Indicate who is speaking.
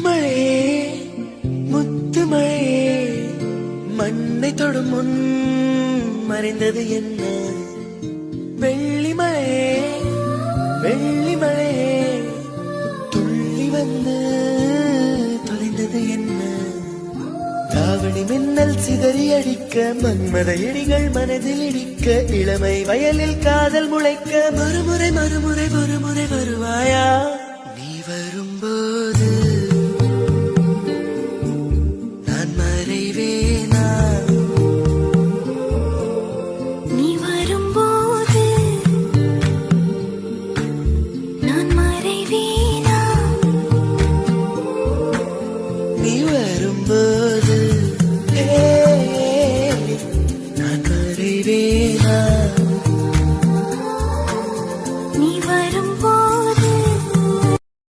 Speaker 1: முத்துமழையே முத்துமழையே மண்ணை தொடும் முன் மறைந்தது என்ன வெள்ளிமழையே வெள்ளிமழையே துள்ளி வந்து தொலைந்தது என்ன தாவணி மின்னல் சிதறி அடிக்க மன்மத இடிகள் மனதில் இடிக்க இளமை வயலில் காதல் முளைக்க மறுமுறை மறுமுறை ஒருமுறை வருவாயா